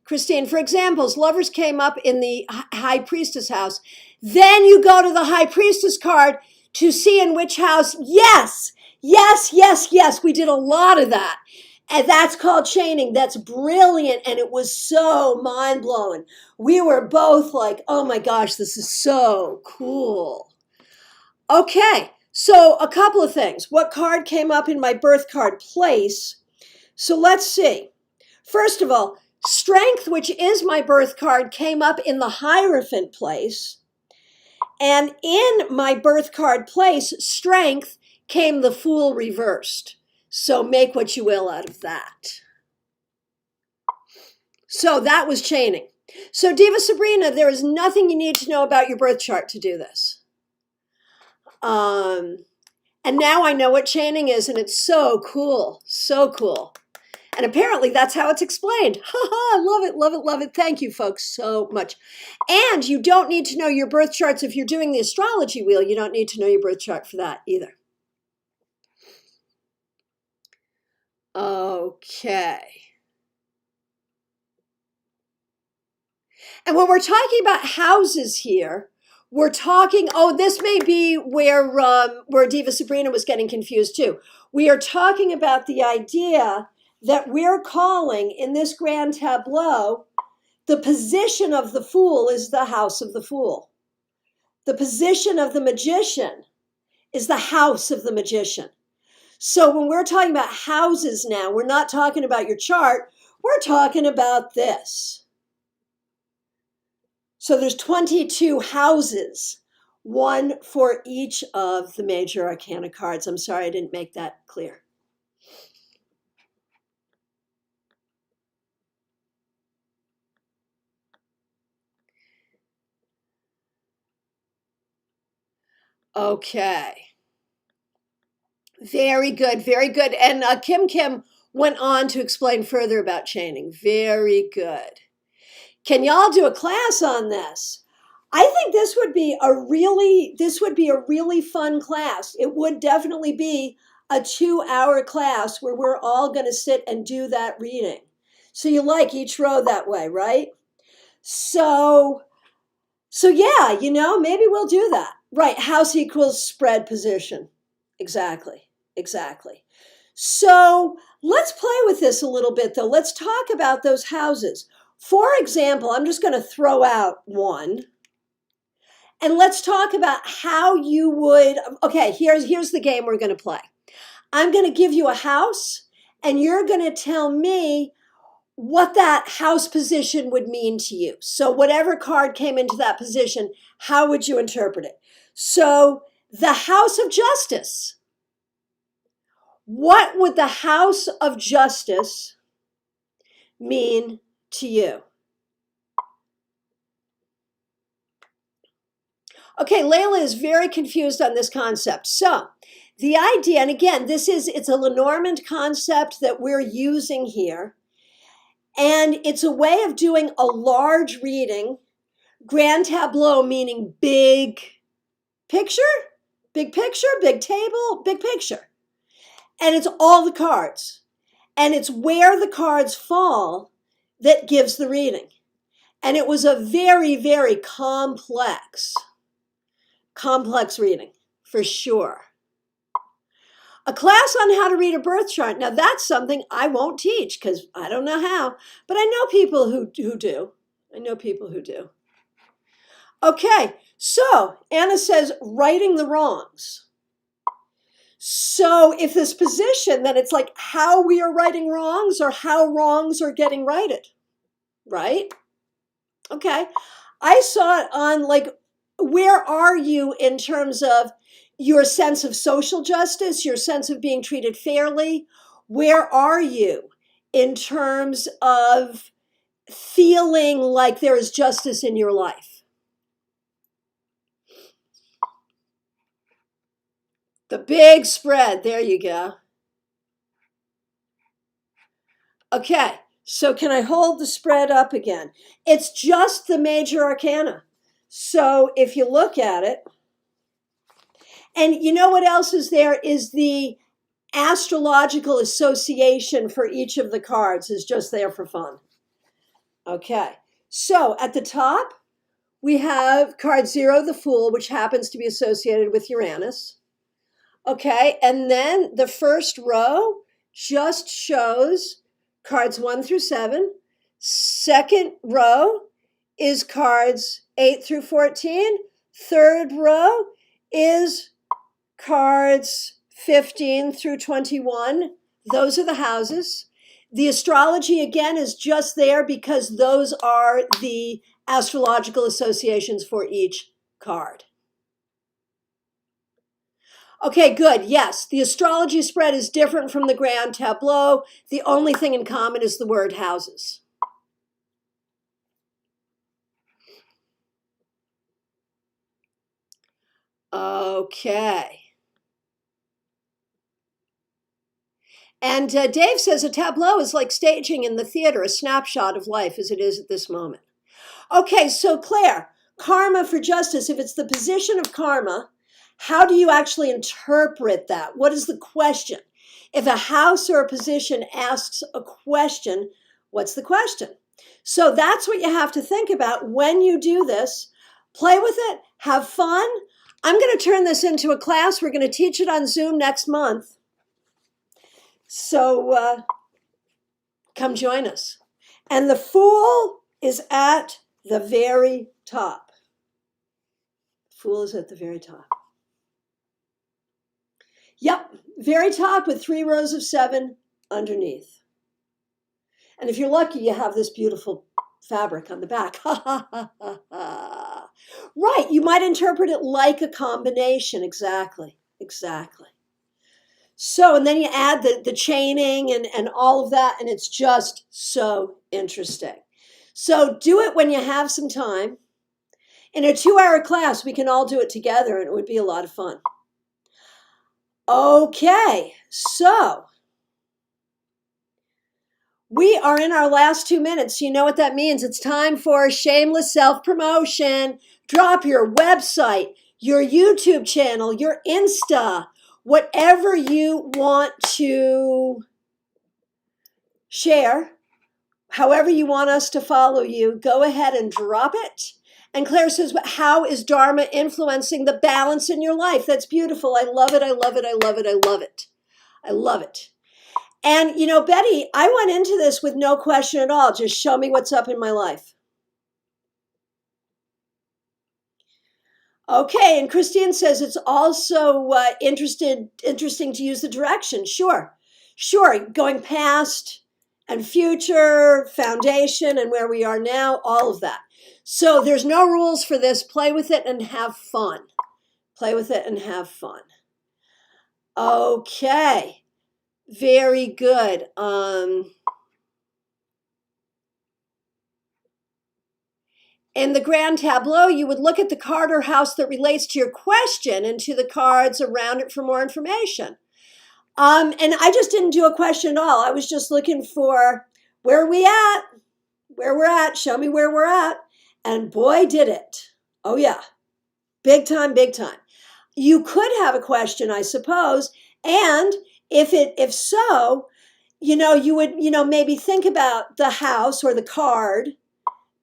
Christine, for examples, lovers came up in the high priestess house. Then you go to the high priestess card to see in which house. Yes, yes, yes, yes. We did a lot of that. And that's called chaining. That's brilliant. And it was so mind-blowing. We were both like, oh my gosh, this is so cool. Okay, so a couple of things. What card came up in my birth card place? So let's see. First of all, strength, which is my birth card, came up in the Hierophant place. And in my birth card place, strength, came the Fool reversed. So make what you will out of that. So that was chaining. So Diva Sabrina, there is nothing you need to know about your birth chart to do this. And now I know what chaining is, and it's so cool, so cool. And apparently that's how it's explained. I love it, love it, love it. Thank you, folks, so much. And you don't need to know your birth charts if you're doing the astrology wheel. You don't need to know your birth chart for that either. Okay. And when we're talking about houses here, we're talking, oh, this may be where Diva Sabrina was getting confused too. We are talking about the idea that we're calling in this Grand Tableau, the position of the Fool is the house of the Fool. The position of the Magician is the house of the Magician. So when we're talking about houses now, we're not talking about your chart, we're talking about this. So there's 22 houses, one for each of the major arcana cards. I'm sorry I didn't make that clear. Okay. Very good, very good. And Kim went on to explain further about chaining. Very good. Can y'all do a class on this? I think this would be a really fun class. It would definitely be a 2-hour class where we're all going to sit and do that reading. So you like each row that way, right? So yeah, maybe we'll do that. Right, house equals spread position. Exactly. So let's play with this a little bit, though. Let's talk about those houses. For example, I'm just going to throw out one. And let's talk about how you would, okay, here's the game we're going to play. I'm going to give you a house, and you're going to tell me what that house position would mean to you. So whatever card came into that position, how would you interpret it? So the house of justice. What would the house of justice mean to you? Okay, Layla is very confused on this concept. So the idea, and again, it's a Lenormand concept that we're using here. And it's a way of doing a large reading. Grand Tableau meaning big picture, big table, big picture. And it's all the cards. And it's where the cards fall that gives the reading. And it was a very, very complex reading, for sure. A class on how to read a birth chart. Now, that's something I won't teach because I don't know how. But I know people who do. I know people who do. Okay, so Anna says righting the wrongs. So if this position, then it's like how we are righting wrongs or how wrongs are getting righted, right? Okay. I saw it on like, where are you in terms of your sense of social justice, your sense of being treated fairly? Where are you in terms of feeling like there is justice in your life? The big spread. There you go. Okay. So can I hold the spread up again? It's just the major arcana. So if you look at it, and you know what else is there is the astrological association for each of the cards is just there for fun. Okay. So at the top, we have card 0, the Fool, which happens to be associated with Uranus. Okay. And then the first row just shows cards 1 through 7. Second row is cards 8 through 14. Third row is cards 15 through 21. Those are the houses. The astrology, again, is just there because those are the astrological associations for each card. Okay, good. Yes, the astrology spread is different from the Grand Tableau. The only thing in common is the word houses. Okay. And Dave says a tableau is like staging in the theater, a snapshot of life as it is at this moment. Okay, so Claire, karma for justice, if it's the position of karma, how do you actually interpret that? What is the question? If a house or a position asks a question, what's the question? So that's what you have to think about when you do this. Play with it, have fun. I'm going to turn this into a class. We're going to teach it on Zoom next month. So come join us. And the Fool is at the very top. Fool is at the very top. Yep, very top with 3 rows of 7 underneath. And if you're lucky, you have this beautiful fabric on the back. Right, you might interpret it like a combination. Exactly. So, and then you add the chaining and all of that, and it's just so interesting. So do it when you have some time. In a 2-hour class, we can all do it together, and it would be a lot of fun. Okay, so we are in our last 2 minutes. You know what that means. It's time for shameless self-promotion. Drop your website, your YouTube channel, your Insta, whatever you want to share, however you want us to follow you, go ahead and drop it. And Claire says, how is Dharma influencing the balance in your life? That's beautiful. I love it. I love it. I love it. I love it. I love it. And, you know, Betty, I went into this with no question at all. Just show me what's up in my life. Okay. And Christine says it's also interesting to use the direction. Sure. Going past and future, foundation, and where we are now, all of that. So there's no rules for this. Play with it and have fun. Play with it and have fun. Okay. Very good. In the Grand Tableau, you would look at the card or house that relates to your question and to the cards around it for more information. And I just didn't do a question at all. I was just looking for where are we at? Where we're at. Show me where we're at. And boy, did it. Oh, yeah. Big time, big time. You could have a question, I suppose. And if so, you would, maybe think about the house or the card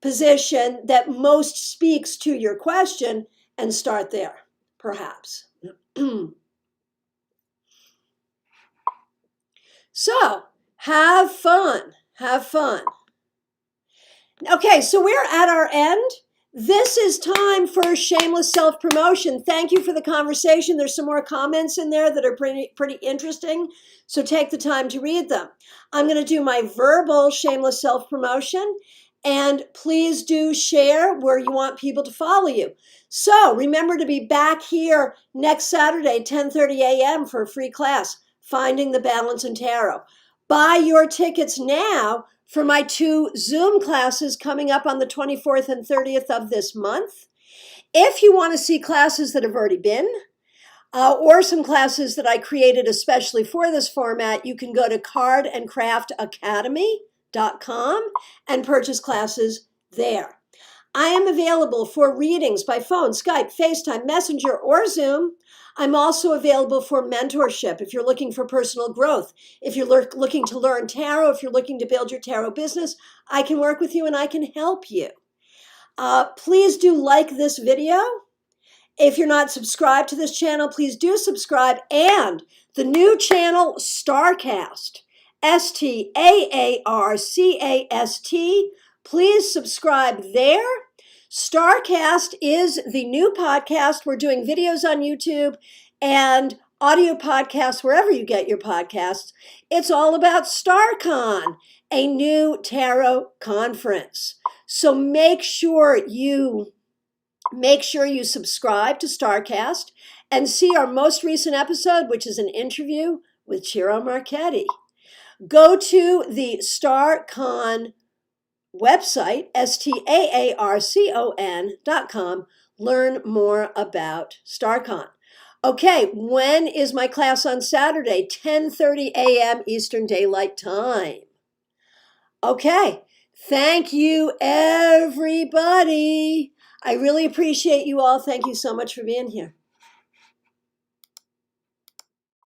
position that most speaks to your question and start there, perhaps. So have fun. Okay, so we're at our end. This is time for shameless self-promotion. Thank you for the conversation. There's some more comments in there that are pretty interesting, so take the time to read them. I'm going to do my verbal shameless self-promotion, and please do share where you want people to follow you. So remember to be back here next Saturday, 10:30 a.m. for a free class, Finding the Balance in Tarot. Buy your tickets now for my 2 Zoom classes coming up on the 24th and 30th of this month. If you want to see classes that have already been, or some classes that I created especially for this format, you can go to cardandcraftacademy.com and purchase classes there. I am available for readings by phone, Skype, FaceTime, Messenger, or Zoom. I'm also available for mentorship if you're looking for personal growth. If you're looking to learn tarot, if you're looking to build your tarot business, I can work with you and I can help you. Please do like this video. If you're not subscribed to this channel, please do subscribe. And the new channel, StarCast, STAARCAST, please subscribe there. StarCast is the new podcast. We're doing videos on YouTube and audio podcasts wherever you get your podcasts. It's all about StarCon, a new tarot conference. So make sure you subscribe to StarCast and see our most recent episode, which is an interview with Ciro Marchetti. Go to the StarCon website, STAARCON.com. Learn more about StarCon. Okay, when is my class on Saturday? 10:30 a.m. Eastern Daylight Time. Okay, thank you, everybody. I really appreciate you all. Thank you so much for being here.